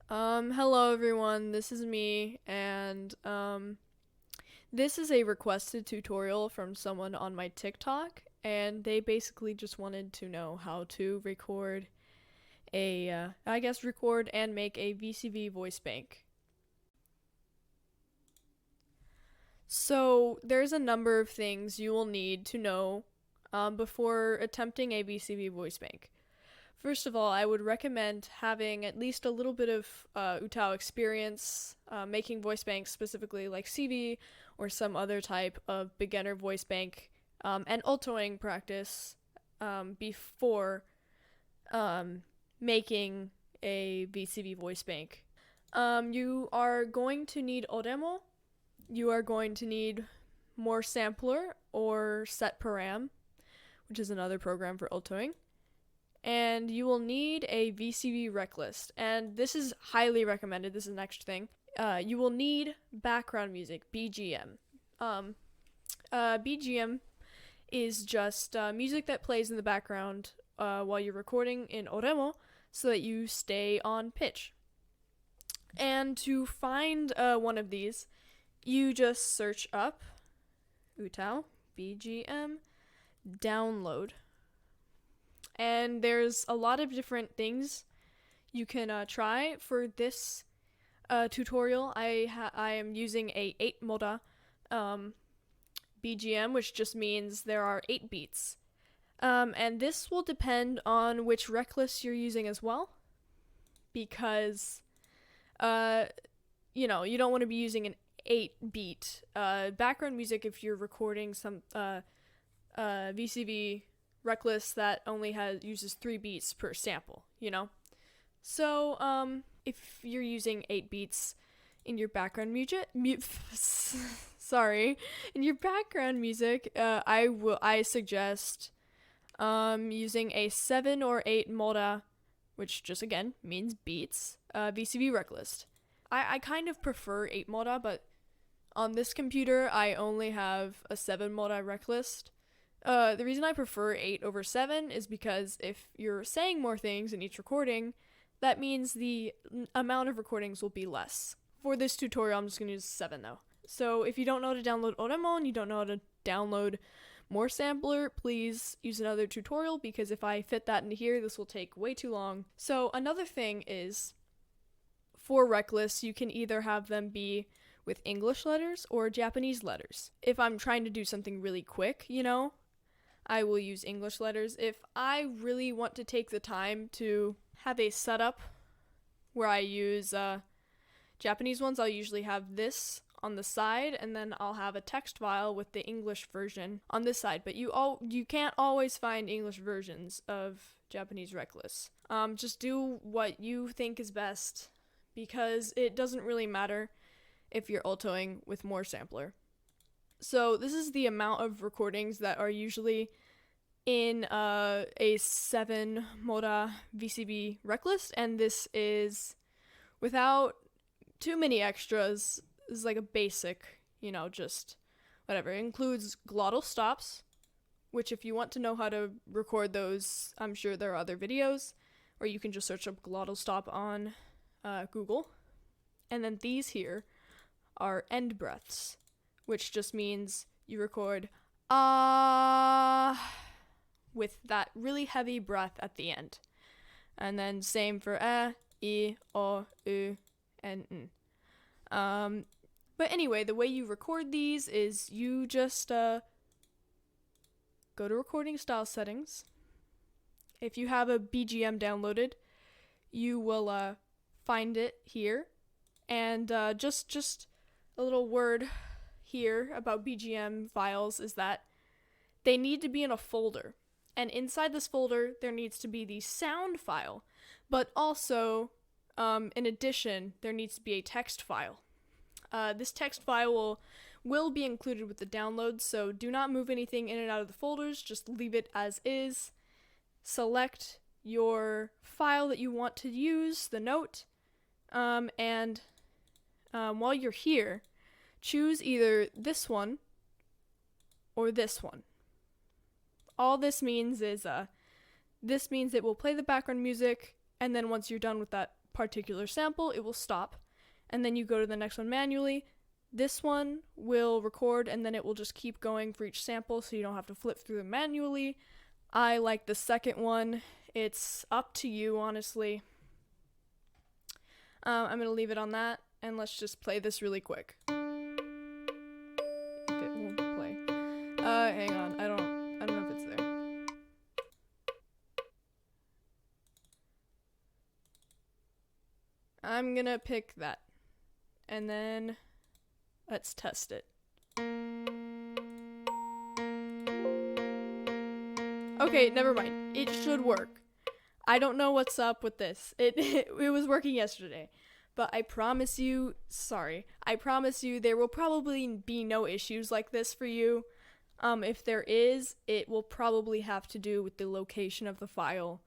Hello everyone, this is me, and this is a requested tutorial from someone on my TikTok, and they basically just wanted to know how to record record and make a VCV voice bank. So, there's a number of things you will need to know before attempting a VCV voice bank. First of all, I would recommend having at least a little bit of UTAU experience making voice banks, specifically like CV or some other type of beginner voice bank, and altoing practice before making a VCV voice bank. You are going to need Oremo. You are going to need more sampler or set param, which is another program for altoing. And you will need a VCV rec list. And this is highly recommended. This is the next thing. You will need background music, BGM. BGM is just music that plays in the background while you're recording in Oremo so that you stay on pitch. And to find one of these, you just search up UTAU BGM download. And there's a lot of different things you can try for this tutorial. I am using a 8 moda BGM, which just means there are 8 beats. And this will depend on which rec list you're using as well, because you don't want to be using an 8 beat background music if you're recording some VCV rec list that only uses 3 beats per sample, So, if you're using 8 beats in your background music, in your background music, I suggest using a 7 or 8 moda, which just again means beats, VCV rec list. I kind of prefer 8 moda, but on this computer I only have a 7 moda rec list. The reason I prefer 8 over 7 is because if you're saying more things in each recording, that means the amount of recordings will be less. For this tutorial, I'm just going to use 7 though. So if you don't know how to download Oremo and you don't know how to download more sampler, please use another tutorial, because if I fit that into here, this will take way too long. So another thing is, for rec lists, you can either have them be with English letters or Japanese letters. If I'm trying to do something really quick, I will use English letters. If I really want to take the time to have a setup where I use Japanese ones, I'll usually have this on the side, and then I'll have a text file with the English version on this side. But you can't always find English versions of Japanese rec lists. Just do what you think is best, because it doesn't really matter if you're altoing with more sampler. So this is the amount of recordings that are usually in a 7 moda VCV rec list, and this is without too many extras. This is like a basic, just whatever. It includes glottal stops, which if you want to know how to record those, I'm sure there are other videos, or you can just search up glottal stop on Google. And then these here are end breaths, which just means you record with that really heavy breath at the end. And then same for I, O, U, and N. But anyway, the way you record these is you just go to recording style settings. If you have a BGM downloaded, you will find it here. And just a little word here about BGM files is that they need to be in a folder. And inside this folder, there needs to be the sound file. But also, in addition, there needs to be a text file. This text file will be included with the download, so do not move anything in and out of the folders. Just leave it as is. Select your file that you want to use, the note, and while you're here, choose either this one or this one. All this means is it will play the background music, and then once you're done with that particular sample, it will stop. And then you go to the next one manually. This one will record, and then it will just keep going for each sample, so you don't have to flip through them manually. I like the second one. It's up to you, honestly. I'm going to leave it on that, and let's just play this really quick. If it won't play. Hang on. I don't know if it's there. I'm going to pick that. And then let's test it. Okay, never mind. It should work. I don't know what's up with this. It was working yesterday. But I promise you there will probably be no issues like this for you. If there is, it will probably have to do with the location of the file.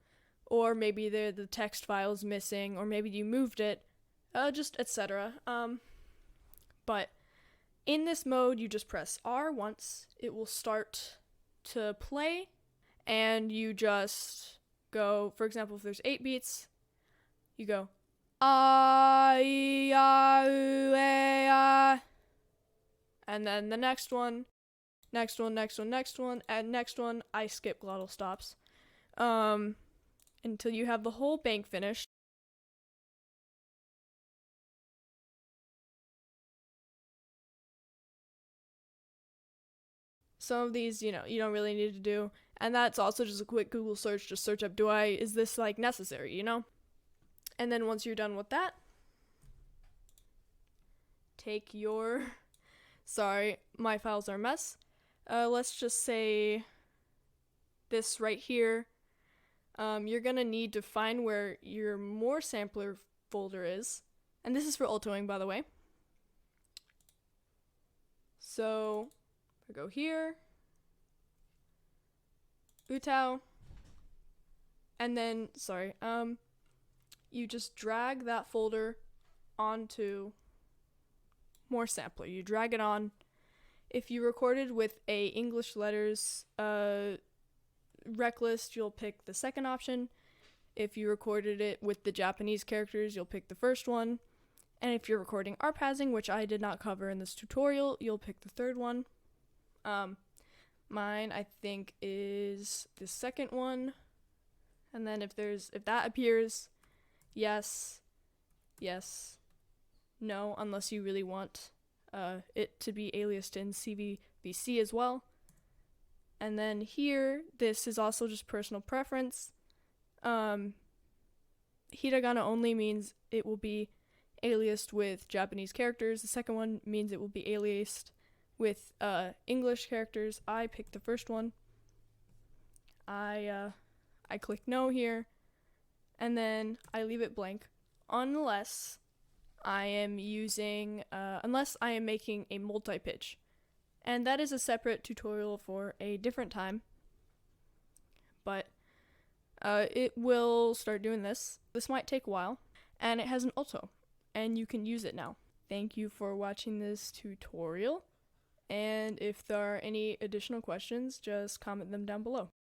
Or maybe the text file is missing, or maybe you moved it, just etc. But in this mode, you just press R once. It will start to play, and you just go, for example, if there's 8 beats, you go I, and then the next one, and next one, I skip glottal stops, until you have the whole bank finished. Some of these, you don't really need to do, and that's also just a quick Google search. Just search up, is this like necessary, And then once you're done with that, take your, sorry, my files are a mess. Let's just say this right here. You're gonna need to find where your more sampler folder is. And this is for altoing, by the way. So, I go here, UTAU, and then, you just drag that folder onto more sampler. You drag it on. If you recorded with a English letters rec list, you'll pick the second option. If you recorded it with the Japanese characters, you'll pick the first one. And if you're recording ARPASing, which I did not cover in this tutorial, you'll pick the third one. Mine, I think, is the second one. And then if that appears, yes, no, unless you really want it to be aliased in CVVC as well. And then here, this is also just personal preference. Hiragana only means it will be aliased with Japanese characters. The second one means it will be aliased with English characters. I picked the first one. I click no here, and then I leave it blank unless I am making a multi-pitch. And that is a separate tutorial for a different time. But it will start doing this. This might take a while, and it has an alto, and you can use it now. Thank you for watching this tutorial, and if there are any additional questions, just comment them down below.